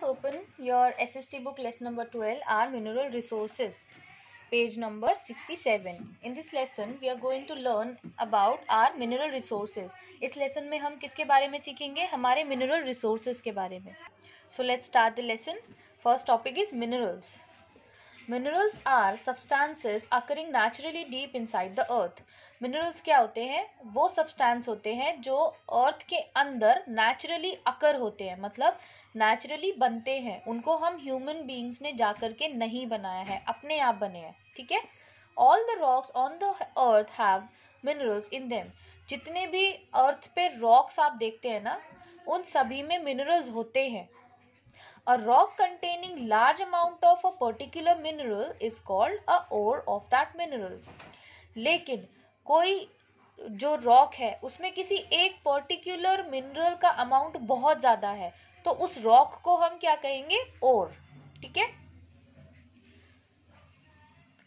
open your SST book lesson number 12, our mineral resources, page number 67. In this lesson we are going to learn about our mineral resources. इस lesson में हम किसके बारे में सीखेंगे? हमारे mineral resources के बारे में. So let's start the lesson. First topic is minerals. Minerals are substances occurring naturally deep inside the earth. Minerals क्या होते हैं? वो सब्सटेंस होते हैं जो अर्थ के अंदर नेचुरली अकर होते हैं, मतलब नेचुरली बनते हैं. उनको हम ह्यूमन बीइंग्स ने जाकर के नहीं बनाया है, अपने आप बने हैं. ठीक है. All the rocks on the earth have minerals in them. जितने भी अर्थ पे रॉक्स आप देखते हैं ना, उन सभी में मिनरल्स होते हैं. A rock containing large amount of a particular mineral is called a ore of that mineral. लेकिन कोई जो रॉक है उसमें किसी एक पर्टिकुलर मिनरल का अमाउंट बहुत ज्यादा है, तो उस रॉक को हम क्या कहेंगे? ओर. ठीक है.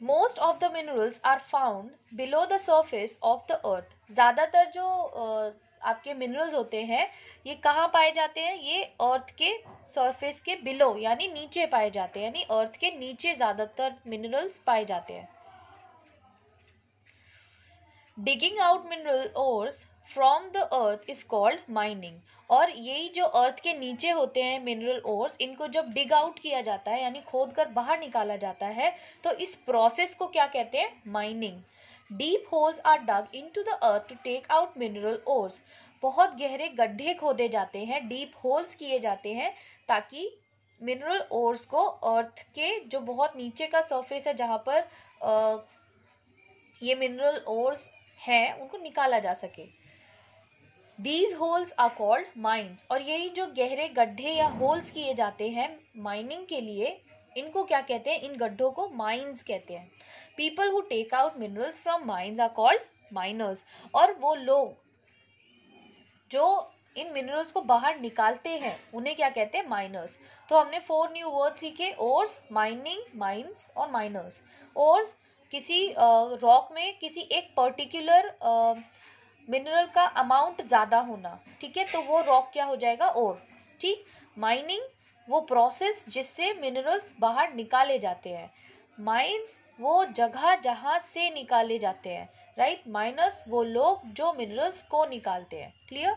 Most of the minerals are found below the surface of the earth. ज्यादातर जो आपके मिनरल्स होते हैं ये कहाँ पाए जाते हैं? ये अर्थ के सरफेस के बिलो यानी नीचे पाए जाते हैं, यानी अर्थ के नीचे ज्यादातर मिनरल्स पाए जाते हैं. Digging out mineral ores from the earth is called mining. और यही जो अर्थ के नीचे होते हैं मिनरल ओर्स, इनको जब डिग आउट किया जाता है यानी खोद कर बाहर निकाला जाता है, तो इस प्रोसेस को क्या कहते हैं? Mining. Deep holes are dug into the earth to take out mineral ores. बहुत गहरे गड्ढे खोदे जाते हैं, डीप होल्स किए जाते हैं, ताकि मिनरल ओर्स को अर्थ के जो बहुत नीचे का सरफेस है जहाँ पर ये मिनरल ओर्स हैं उनको निकाला जा सके. These holes are called mines. और यही जो गहरे गड्ढे या होल्स किए जाते हैं माइनिंग के लिए, इनको क्या कहते हैं? इन गड्ढों को माइंस कहते हैं. People who take out minerals from mines are called miners. और वो लोग जो इन मिनरल्स को बाहर निकालते हैं उन्हें क्या कहते हैं? माइनर्स. तो हमने 4 न्यू वर्ड सीखे: ओर्स, माइनिंग, माइंस और माइनर्स. ओर्स किसी रॉक में किसी एक पर्टिकुलर मिनरल का अमाउंट ज़्यादा होना. ठीक है, तो वो रॉक क्या हो जाएगा? ओर. ठीक. माइनिंग वो प्रोसेस जिससे मिनरल्स बाहर निकाले जाते हैं. माइंस वो जगह जहाँ से निकाले जाते हैं. राइट. माइनर्स वो लोग जो मिनरल्स को निकालते हैं. Clear.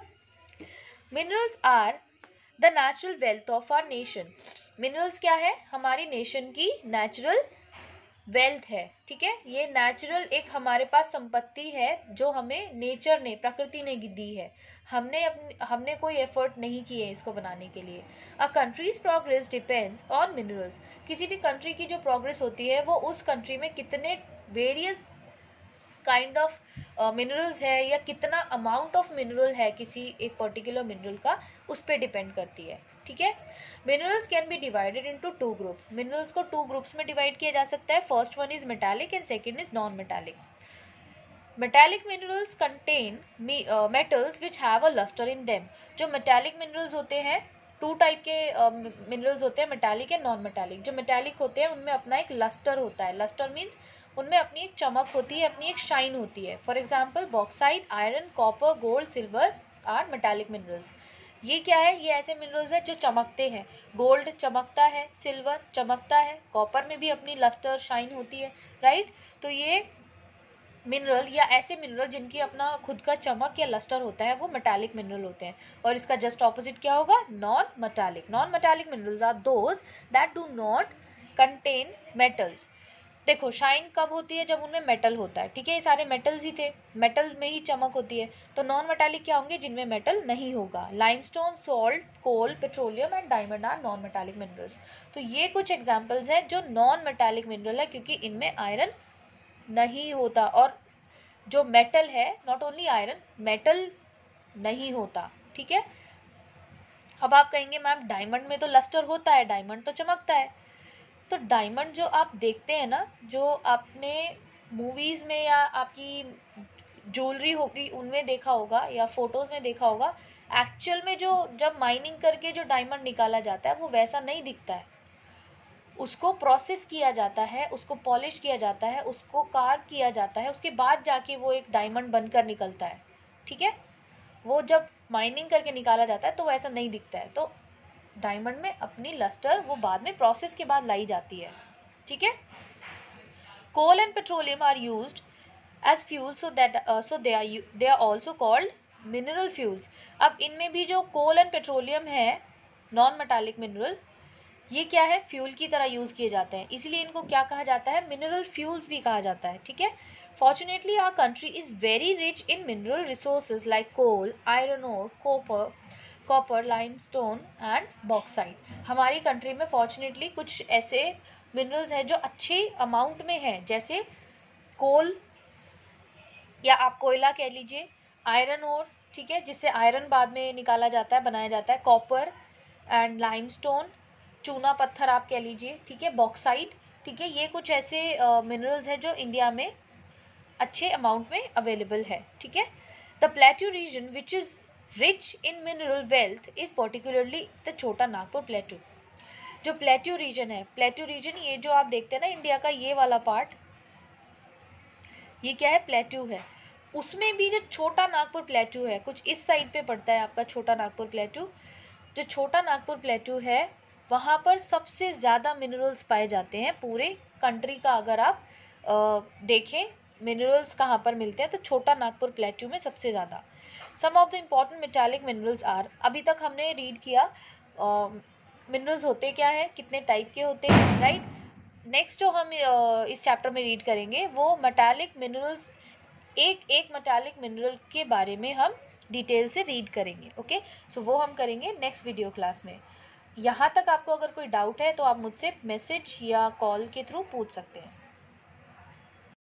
Minerals are the natural wealth of our nation. Minerals क्या है? हमारी नेशन की नेचुरल वेल्थ है. ठीक है. ये नेचुरल एक हमारे पास संपत्ति है जो हमें नेचर ने, प्रकृति ने दी है. हमने कोई एफर्ट नहीं किए इसको बनाने के लिए. A country's progress depends on minerals. किसी भी कंट्री की जो प्रोग्रेस होती है वो उस कंट्री में कितने वेरियस काइंड ऑफ मिनरल्स है या कितना अमाउंट ऑफ मिनरल है किसी एक पर्टिकुलर मिनरल का, उस पर डिपेंड करती है. ठीक है. Minerals can be divided into 2 groups. Minerals को 2 ग्रुप्स में डिवाइड किया जा सकता है. First one is metallic and second is non metallic. Metallic minerals contain metals which have a lustre in them. जो मेटालिक मिनरल्स होते हैं, 2 टाइप के मिनरल्स होते हैं, मेटालिक एंड नॉन मेटालिक. जो मेटालिक होते हैं उनमें अपना एक लस्टर होता है. लस्टर मीन्स उनमें अपनी एक चमक होती है, अपनी एक शाइन होती है. For example bauxite, iron, copper, gold, silver are metallic minerals. ये क्या है? ये ऐसे मिनरल्स है जो चमकते हैं. गोल्ड चमकता है, सिल्वर चमकता है, कॉपर में भी अपनी लस्टर शाइन होती है. राइट. तो ये मिनरल या ऐसे मिनरल जिनकी अपना खुद का चमक या लस्टर होता है वो मेटालिक मिनरल होते हैं. और इसका जस्ट ऑपोजिट क्या होगा? Non metallic. Non metallic minerals are those that do not contain metals. देखो, शाइन कब होती है? जब उनमें मेटल होता है. ठीक है. ये सारे मेटल्स ही थे, मेटल्स में ही चमक होती है. तो नॉन मेटालिक क्या होंगे? जिनमें मेटल नहीं होगा. Limestone, salt, coal, petroleum and diamond are non metallic minerals. तो ये कुछ एग्जांपल्स हैं जो नॉन मेटालिक मिनरल है, क्योंकि इनमें आयरन नहीं होता. और जो मेटल है, नॉट ओनली आयरन, मेटल नहीं होता. ठीक है. अब आप कहेंगे मैम डायमंड में तो लस्टर होता है, डायमंड तो चमकता है. तो डायमंड जो आप देखते हैं ना, जो आपने मूवीज में या आपकी ज्वेलरी होगी उनमें देखा होगा या फोटोज में देखा होगा, एक्चुअल में जो जब माइनिंग करके जो डायमंड निकाला जाता है वो वैसा नहीं दिखता है. उसको प्रोसेस किया जाता है, उसको पॉलिश किया जाता है, उसको कार्व किया जाता है, उसके बाद जाके वो एक डायमंड बनकर निकलता है. ठीक है. वो जब माइनिंग करके निकाला जाता है तो वैसा नहीं दिखता है. तो डायमंड में अपनी लस्टर वो बाद में प्रोसेस के बाद लाई जाती है, ठीक है। Coal and petroleum are used as fuel, so they are also called mineral fuels. अब इनमें भी जो कोल एंड पेट्रोलियम है, नॉन मेटालिक मिनरल, ये क्या है, फ्यूल की तरह यूज किए जाते हैं, इसलिए इनको क्या कहा जाता है, मिनरल फ्यूल्स भी कहा जाता है, ठीक है। Fortunately our country is very rich in mineral resources like coal, iron ore, copper, limestone and bauxite. हमारी कंट्री में फॉर्चुनेटली कुछ ऐसे मिनरल्स हैं जो अच्छे अमाउंट में हैं, जैसे कोल या आप कोयला कह लीजिए, आयरन ओर, ठीक है, जिससे आयरन बाद में निकाला जाता है, बनाया जाता है, कॉपर एंड लाइमस्टोन, चूना पत्थर आप कह लीजिए, ठीक है, बॉक्साइट, ठीक है। ये कुछ ऐसे मिनरल्स हैं जो इंडिया में अच्छे अमाउंट में अवेलेबल है, ठीक है। The plateau region which is rich in mineral wealth is particularly the छोटा नागपुर प्लेट्यू। जो प्लेट्यू रीजन है, प्लेट्यू रीजन ये जो आप देखते हैं ना इंडिया का ये वाला पार्ट, ये क्या है, प्लेट्यू है। उसमें भी जो छोटा नागपुर प्लेट्यू है, कुछ इस साइड पे पड़ता है आपका छोटा नागपुर प्लेट्यू। जो छोटा नागपुर प्लेट्यू है वहाँ पर सबसे ज़्यादा मिनरल्स पाए जाते हैं पूरे कंट्री का। अगर आप देखें मिनरल्स कहाँ पर मिलते हैं, तो छोटा नागपुर प्लेट्यू में सबसे ज़्यादा। Some of the important metallic minerals are, अभी तक हमने रीड किया मिनरल्स होते क्या है, कितने टाइप के होते हैं, राइट। नेक्स्ट जो हम इस चैप्टर में रीड करेंगे वो मेटालिक मिनरल्स, एक एक मेटालिक मिनरल के बारे में हम डिटेल से रीड करेंगे, ओके। सो वो हम करेंगे नेक्स्ट वीडियो क्लास में। यहाँ तक आपको अगर कोई डाउट है तो आप मुझसे मैसेज या कॉल के थ्रू पूछ सकते हैं।